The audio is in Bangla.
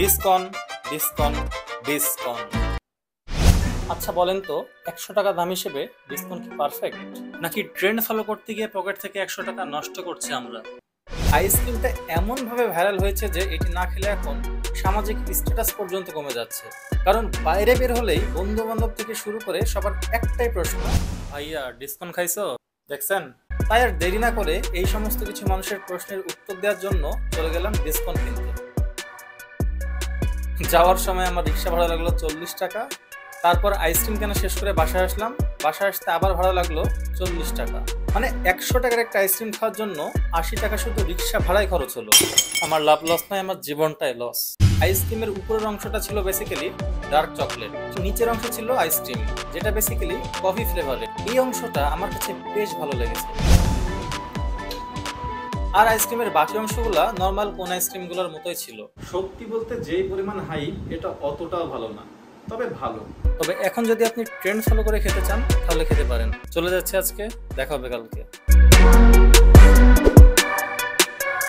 ডিসকন ডিসকন ডিসকন। আচ্ছা বলেন তো, 100 টাকা দাম হিসেবে ডিসকন কি পারফেক্ট, নাকি ট্রেন্ড ফলো করতে গিয়ে পকেট থেকে 100 টাকা নষ্ট করছি আমরা? আইসক্রিমটা এমন ভাবে ভাইরাল হয়েছে যে এটি না খেলে এখন সামাজিক স্ট্যাটাস পর্যন্ত কমে যাচ্ছে। কারণ বাইরে বের হলেই বন্ধু বান্ধব থেকে শুরু করে সবার একটাই প্রশ্ন, ভাইয়া ডিসকন খাইছো? দেখছেন? তাই আর দেরি না করে এই সমস্ত কিছু মানুষের প্রশ্নের উত্তর দেওয়ার জন্য চলে গেলাম ডিসকন কিনতে। যাওয়ার সময় আমার রিক্সা ভাড়া লাগলো 40 টাকা। তারপর আইসক্রিম কেনা শেষ করে বাসায় আসলাম, বাসায় আসতে আবার ভাড়া লাগলো 40 টাকা। মানে 100 টাকার একটা আইসক্রিম খাওয়ার জন্য 80 টাকা শুধু রিক্সা ভাড়াই খরচ হলো। আমার লাভ লস নয়, আমার জীবনটাই লস। আইসক্রিমের উপরের অংশটা ছিল বেসিক্যালি ডার্ক চকলেট, নিচের অংশ ছিল আইসক্রিম যেটা বেসিক্যালি কফি ফ্লেভারের। এই অংশটা আমার কাছে বেশ ভালো লেগেছে। আর আইসক্রিমের বাকি অংশগুলা নর্মাল কোন আইসক্রিমগুলোর মতোই ছিল। সত্যি বলতে যেই পরিমাণ হাই, এটা অতটাও ভালো না, তবে ভালো। তবে এখন যদি আপনি ট্রেন্ড ফলো করে খেতে চান তাহলে খেতে পারেন। চলে যাচ্ছে আজকে, দেখা হবে কালকে।